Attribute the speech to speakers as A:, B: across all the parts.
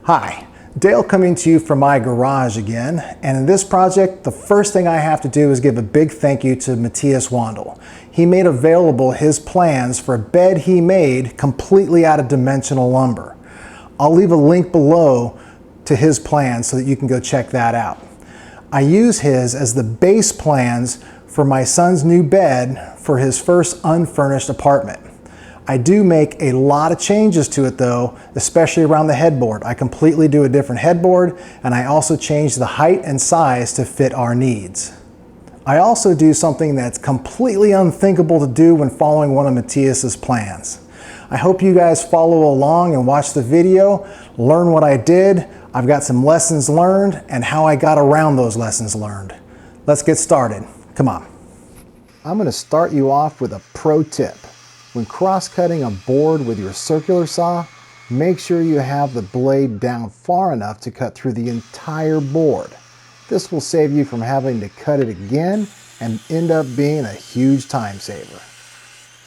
A: Hi, Dale coming to you from my garage again, and in this project the first thing I have to do is give a big thank you to Matthias Wandel. He made available his plans for a bed he made completely out of dimensional lumber. I'll leave a link below to his plans so that you can go check that out. I use his as the base plans for my son's new bed for his first unfurnished apartment. I do make a lot of changes to it though, especially around the headboard. I completely do a different headboard, and I also change the height and size to fit our needs. I also do something that's completely unthinkable to do when following one of Matthias's plans. I hope you guys follow along and watch the video, learn what I did. I've got some lessons learned and how I got around those lessons learned. Let's get started. Come on. I'm going to start you off with a pro tip. When cross-cutting a board with your circular saw, make sure you have the blade down far enough to cut through the entire board. This will save you from having to cut it again and end up being a huge time saver.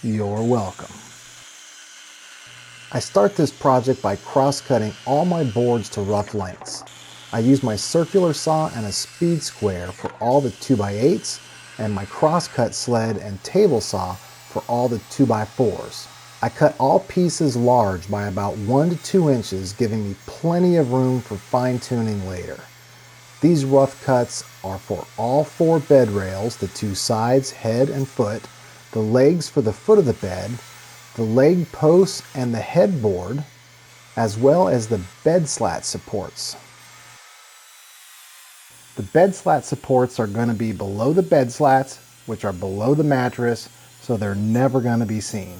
A: You're welcome. I start this project by cross-cutting all my boards to rough lengths. I use my circular saw and a speed square for all the 2x8s and my cross-cut sled and table saw for all the 2x4s. I cut all pieces large by about 1 to 2 inches, giving me plenty of room for fine-tuning later. These rough cuts are for all 4 bed rails, the 2 sides, head and foot, the legs for the foot of the bed, the leg posts and the headboard, as well as the bed slat supports. The bed slat supports are going to be below the bed slats, which are below the mattress, so they're never going to be seen.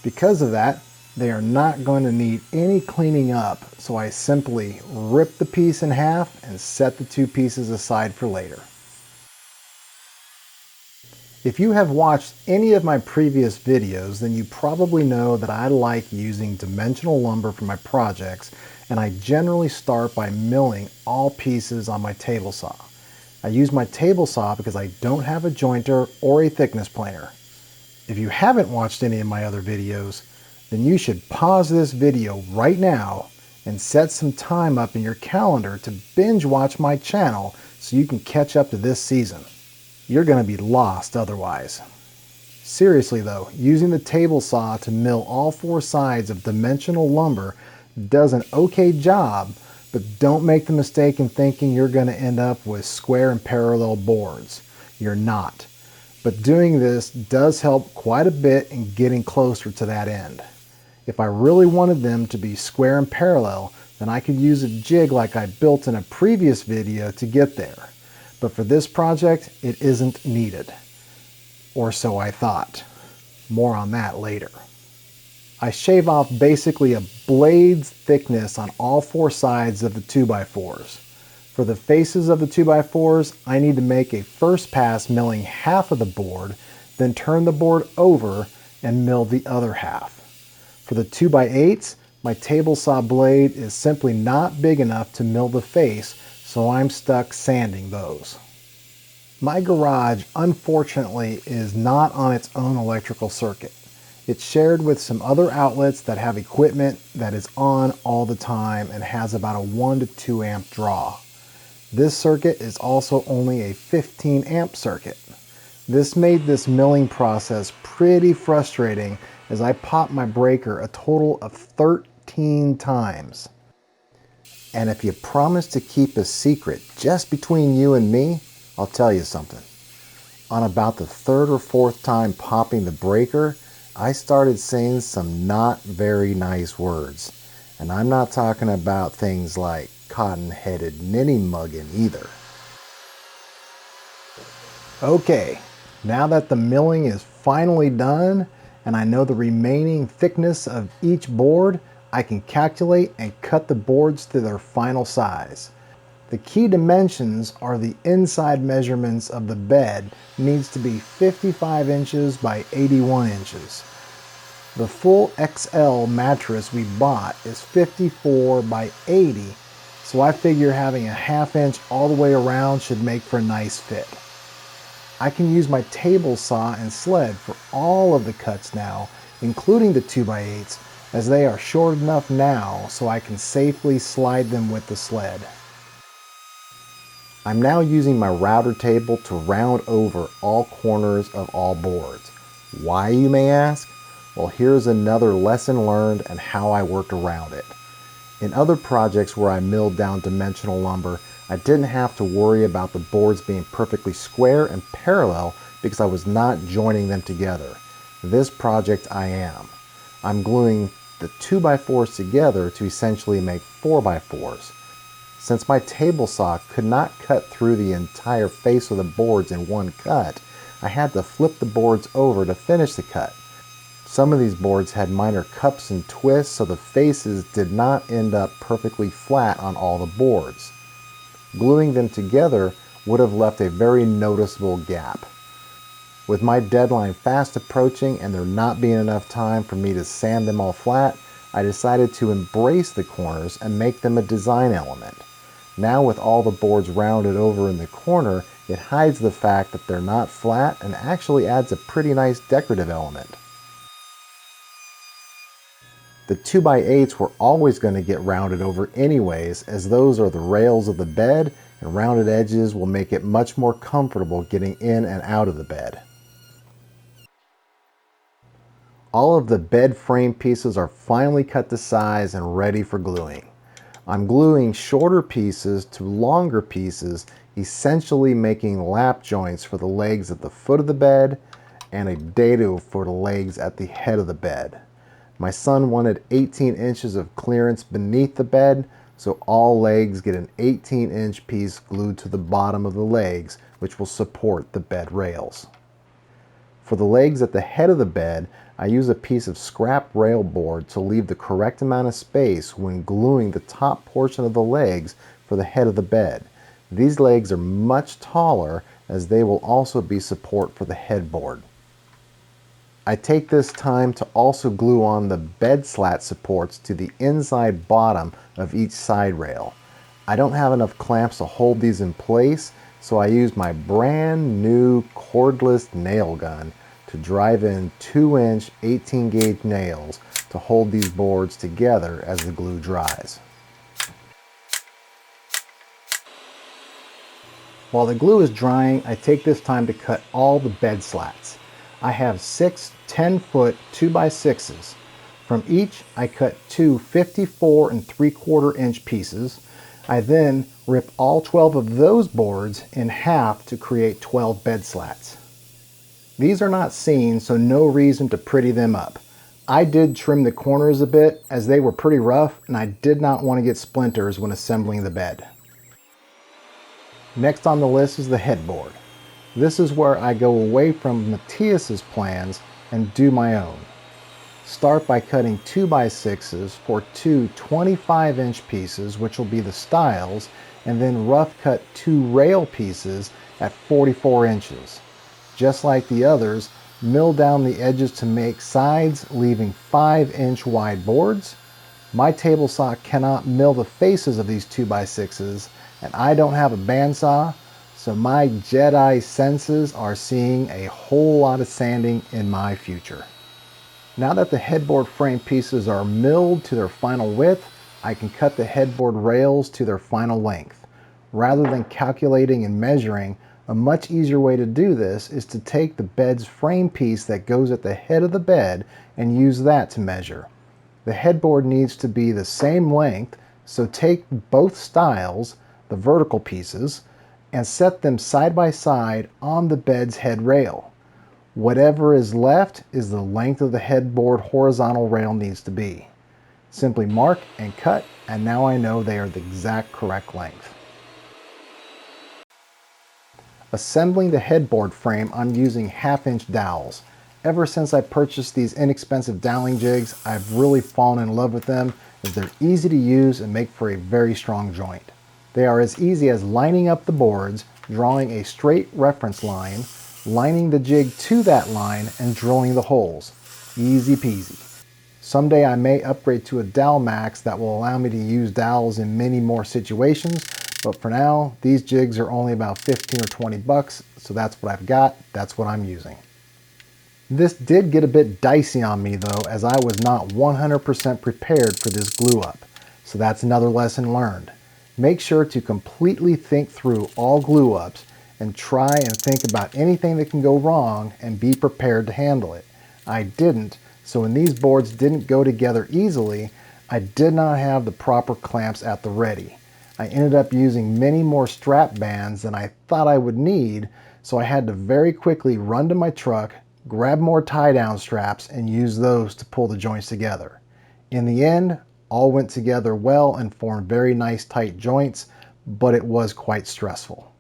A: Because of that, they are not going to need any cleaning up, so I simply rip the piece in half and set the 2 pieces aside for later. If you have watched any of my previous videos, then you probably know that I like using dimensional lumber for my projects, and I generally start by milling all pieces on my table saw. I use my table saw because I don't have a jointer or a thickness planer. If you haven't watched any of my other videos, then you should pause this video right now and set some time up in your calendar to binge watch my channel so you can catch up to this season. You're going to be lost otherwise. Seriously though, using the table saw to mill all 4 sides of dimensional lumber does an okay job, but don't make the mistake in thinking you're going to end up with square and parallel boards. You're not. But doing this does help quite a bit in getting closer to that end. If I really wanted them to be square and parallel, then I could use a jig like I built in a previous video to get there. But for this project, it isn't needed. Or so I thought. More on that later. I shave off basically a blade's thickness on all 4 sides of the 2x4s. For the faces of the 2x4s, I need to make a first pass milling half of the board, then turn the board over and mill the other half. For the 2x8s, my table saw blade is simply not big enough to mill the face, so I'm stuck sanding those. My garage, unfortunately, is not on its own electrical circuit. It's shared with some other outlets that have equipment that is on all the time and has about a 1 to 2 amp draw. This circuit is also only a 15 amp circuit. This made this milling process pretty frustrating as I popped my breaker a total of 13 times. And if you promise to keep a secret just between you and me, I'll tell you something. On about the 3rd or 4th time popping the breaker, I started saying some not very nice words. And I'm not talking about things like cotton-headed ninny-muggin' either. Okay, now that the milling is finally done and I know the remaining thickness of each board, I can calculate and cut the boards to their final size. The key dimensions are the inside measurements of the bed needs to be 55 inches by 81 inches. The full XL mattress we bought is 54 by 80, so I figure having a ½ inch all the way around should make for a nice fit. I can use my table saw and sled for all of the cuts now, including the 2x8s, as they are short enough now so I can safely slide them with the sled. I'm now using my router table to round over all corners of all boards. Why, you may ask? Well, here's another lesson learned and how I worked around it. In other projects where I milled down dimensional lumber, I didn't have to worry about the boards being perfectly square and parallel because I was not joining them together. This project I am. I'm gluing the 2x4s together to essentially make 4x4s. Since my table saw could not cut through the entire face of the boards in one cut, I had to flip the boards over to finish the cut. Some of these boards had minor cups and twists, so the faces did not end up perfectly flat on all the boards. Gluing them together would have left a very noticeable gap. With my deadline fast approaching and there not being enough time for me to sand them all flat, I decided to embrace the corners and make them a design element. Now with all the boards rounded over in the corner, it hides the fact that they're not flat and actually adds a pretty nice decorative element. The 2x8s were always going to get rounded over anyways, as those are the rails of the bed and rounded edges will make it much more comfortable getting in and out of the bed. All of the bed frame pieces are finally cut to size and ready for gluing. I'm gluing shorter pieces to longer pieces, essentially making lap joints for the legs at the foot of the bed and a dado for the legs at the head of the bed. My son wanted 18 inches of clearance beneath the bed, so all legs get an 18-inch piece glued to the bottom of the legs, which will support the bed rails. For the legs at the head of the bed, I use a piece of scrap rail board to leave the correct amount of space when gluing the top portion of the legs for the head of the bed. These legs are much taller as they will also be support for the headboard. I take this time to also glue on the bed slat supports to the inside bottom of each side rail. I don't have enough clamps to hold these in place, so I use my brand new cordless nail gun to drive in 2-inch 18-gauge nails to hold these boards together as the glue dries. While the glue is drying, I take this time to cut all the bed slats. I have 6 10-foot 2x6s. From each, I cut 2 54 3/4 inch pieces. I then rip all 12 of those boards in half to create 12 bed slats. These are not seen, so no reason to pretty them up. I did trim the corners a bit as they were pretty rough and I did not want to get splinters when assembling the bed. Next on the list is the headboard. This is where I go away from Matthias's plans and do my own. Start by cutting 2x6s for 2 25-inch pieces, which will be the stiles, and then rough cut 2 rail pieces at 44 inches. Just like the others, mill down the edges to make sides, leaving 5-inch wide boards. My table saw cannot mill the faces of these 2x6s, and I don't have a bandsaw, so my Jedi senses are seeing a whole lot of sanding in my future. Now that the headboard frame pieces are milled to their final width, I can cut the headboard rails to their final length. Rather than calculating and measuring, a much easier way to do this is to take the bed's frame piece that goes at the head of the bed and use that to measure. The headboard needs to be the same length, so take both stiles, the vertical pieces, and set them side by side on the bed's head rail. Whatever is left is the length of the headboard horizontal rail needs to be. Simply mark and cut, and now I know they are the exact correct length. Assembling the headboard frame, I'm using 1/2-inch dowels. Ever since I purchased these inexpensive doweling jigs, I've really fallen in love with them as they're easy to use and make for a very strong joint. They are as easy as lining up the boards, drawing a straight reference line, lining the jig to that line, and drilling the holes. Easy peasy. Someday I may upgrade to a dowel max that will allow me to use dowels in many more situations, but for now, these jigs are only about 15 or 20 bucks, so that's what I've got, that's what I'm using. This did get a bit dicey on me though, as I was not 100% prepared for this glue up. So that's another lesson learned. Make sure to completely think through all glue ups and try and think about anything that can go wrong and be prepared to handle it. I didn't, so when these boards didn't go together easily, I did not have the proper clamps at the ready. I ended up using many more strap bands than I thought I would need, so I had to very quickly run to my truck, grab more tie-down straps, and use those to pull the joints together. In the end, all went together well and formed very nice tight joints, but it was quite stressful.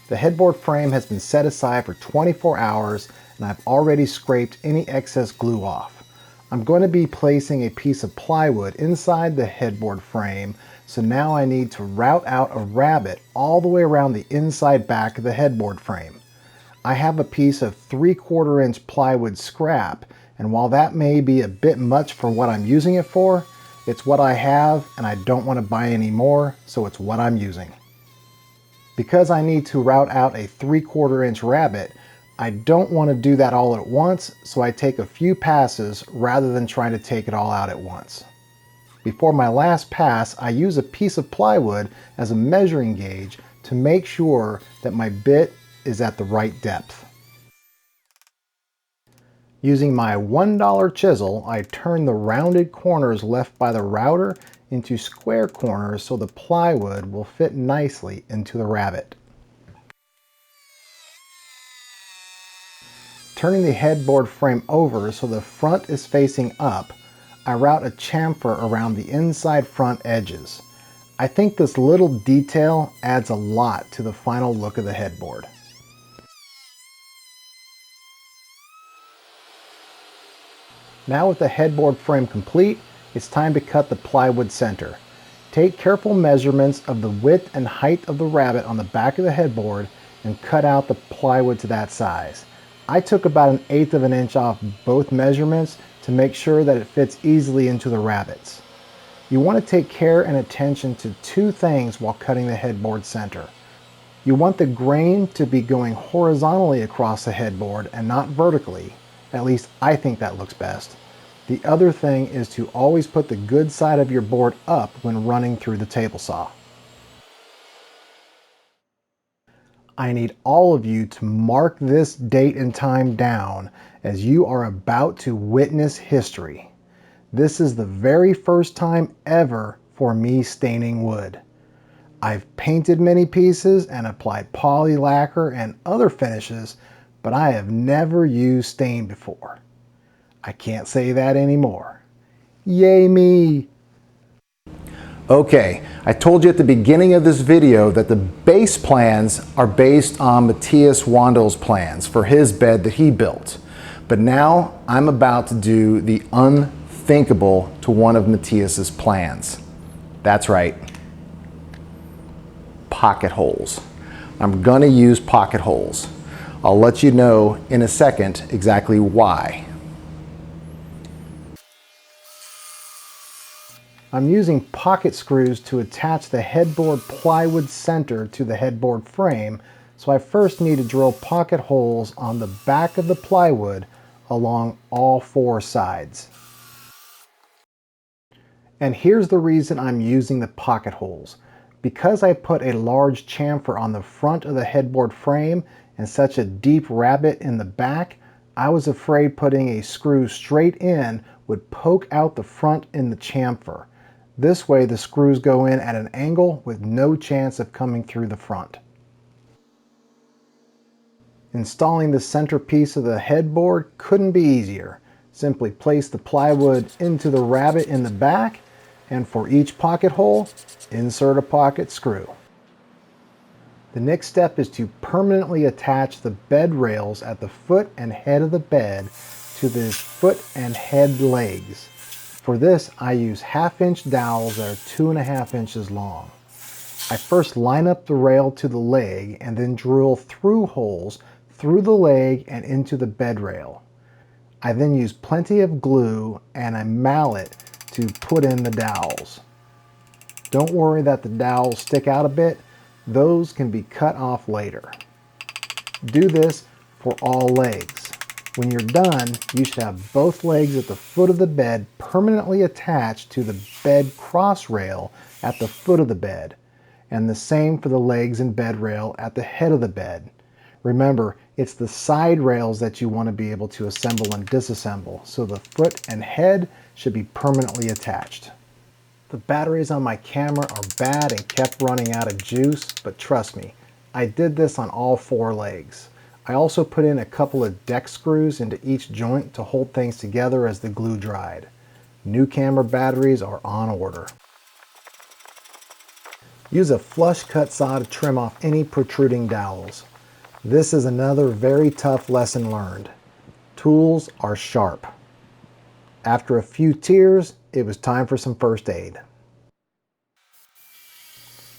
A: The headboard frame has been set aside for 24 hours and I've already scraped any excess glue off. I'm going to be placing a piece of plywood inside the headboard frame, so now I need to route out a rabbet all the way around the inside back of the headboard frame. I have a piece of 3/4 inch plywood scrap, and while that may be a bit much for what I'm using it for, it's what I have and I don't want to buy any more, so it's what I'm using. Because I need to route out a 3/4 inch rabbet, I don't want to do that all at once, so I take a few passes rather than trying to take it all out at once. Before my last pass, I use a piece of plywood as a measuring gauge to make sure that my bit is at the right depth. Using my $1 chisel, I turn the rounded corners left by the router into square corners so the plywood will fit nicely into the rabbet. Turning the headboard frame over so the front is facing up, I route a chamfer around the inside front edges. I think this little detail adds a lot to the final look of the headboard. Now with the headboard frame complete, it's time to cut the plywood center. Take careful measurements of the width and height of the rabbet on the back of the headboard and cut out the plywood to that size. I took about 1/8 of an inch off both measurements to make sure that it fits easily into the rabbets. You want to take care and attention to two things while cutting the headboard center. You want the grain to be going horizontally across the headboard and not vertically. At least I think that looks best. The other thing is to always put the good side of your board up when running through the table saw. I need all of you to mark this date and time down as you are about to witness history. This is the very first time ever for me staining wood. I've painted many pieces and applied poly lacquer and other finishes, but I have never used stain before. I can't say that anymore. Yay me! Okay, I told you at the beginning of this video that the base plans are based on Matthias Wandel's plans for his bed that he built. But now I'm about to do the unthinkable to one of Matthias's plans. That's right, pocket holes. I'm gonna use pocket holes. I'll let you know in a second exactly why. I'm using pocket screws to attach the headboard plywood center to the headboard frame, so I first need to drill pocket holes on the back of the plywood along all 4 sides. And here's the reason I'm using the pocket holes. Because I put a large chamfer on the front of the headboard frame and such a deep rabbet in the back, I was afraid putting a screw straight in would poke out the front in the chamfer. This way the screws go in at an angle with no chance of coming through the front. Installing the centerpiece of the headboard couldn't be easier. Simply place the plywood into the rabbet in the back, and for each pocket hole, insert a pocket screw. The next step is to permanently attach the bed rails at the foot and head of the bed to the foot and head legs. For this, I use 1/2 inch dowels that are 2.5 inches long. I first line up the rail to the leg and then drill through holes through the leg and into the bed rail. I then use plenty of glue and a mallet to put in the dowels. Don't worry that the dowels stick out a bit. Those can be cut off later. Do this for all legs. When you're done, you should have both legs at the foot of the bed permanently attached to the bed cross rail at the foot of the bed, and the same for the legs and bed rail at the head of the bed. Remember, it's the side rails that you want to be able to assemble and disassemble, so the foot and head should be permanently attached. The batteries on my camera are bad and kept running out of juice, but trust me, I did this on all 4 legs. I also put in a couple of deck screws into each joint to hold things together as the glue dried. New camera batteries are on order. Use a flush cut saw to trim off any protruding dowels. This is another very tough lesson learned. Tools are sharp. After a few tears, it was time for some first aid.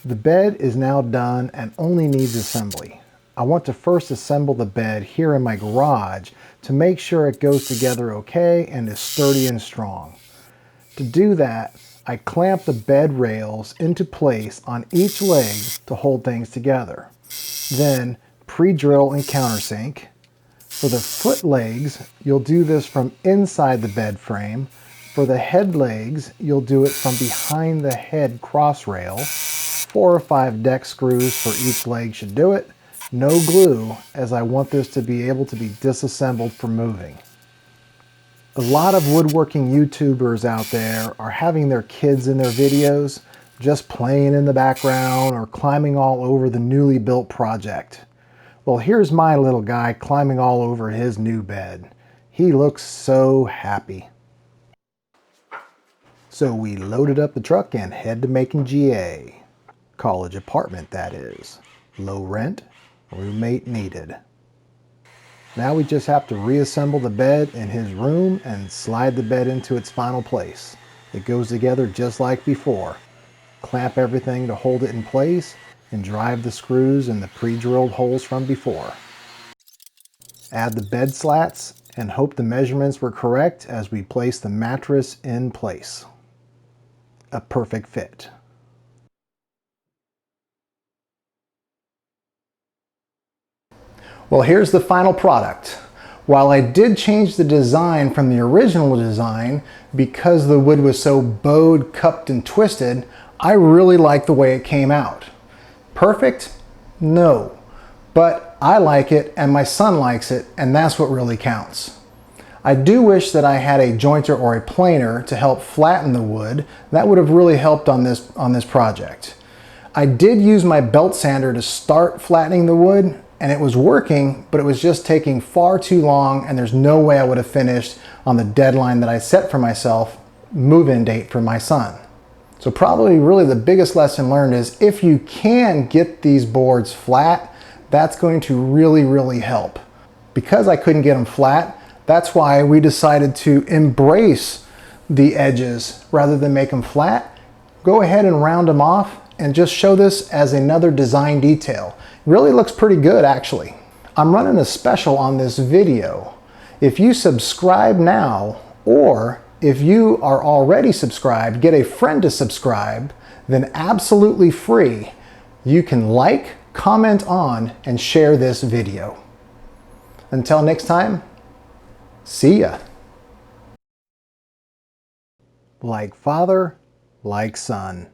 A: The bed is now done and only needs assembly. I want to first assemble the bed here in my garage to make sure it goes together okay and is sturdy and strong. To do that, I clamp the bed rails into place on each leg to hold things together. Then pre-drill and countersink. For the foot legs, you'll do this from inside the bed frame. For the head legs, you'll do it from behind the head cross rail. 4 or 5 deck screws for each leg should do it. No glue, as I want this to be able to be disassembled for moving. A lot of woodworking YouTubers out there are having their kids in their videos, just playing in the background or climbing all over the newly built project. Well, here's my little guy climbing all over his new bed. He looks so happy. So we loaded up the truck and head to Macon, GA. College apartment, that is. Low rent, roommate needed. Now we just have to reassemble the bed in his room and slide the bed into its final place. It goes together just like before. Clamp everything to hold it in place and drive the screws in the pre-drilled holes from before. Add the bed slats and hope the measurements were correct as we place the mattress in place. A perfect fit. Well, here's the final product. While I did change the design from the original design because the wood was so bowed, cupped, and twisted, I really like the way it came out. Perfect? No. But I like it and my son likes it, and that's what really counts. I do wish that I had a jointer or a planer to help flatten the wood. That would have really helped on this project. I did use my belt sander to start flattening the wood, and it was working, but it was just taking far too long, and there's no way I would have finished on the deadline that I set for myself, move-in date for my son. So probably really the biggest lesson learned is if you can get these boards flat, that's going to really, really help. Because I couldn't get them flat, that's why we decided to embrace the edges rather than make them flat. Go ahead and round them off and just show this as another design detail. Really looks pretty good, actually. I'm running a special on this video. If you subscribe now, or if you are already subscribed, get a friend to subscribe, then absolutely free, you can like, comment on, and share this video. Until next time, see ya. Like father, like son.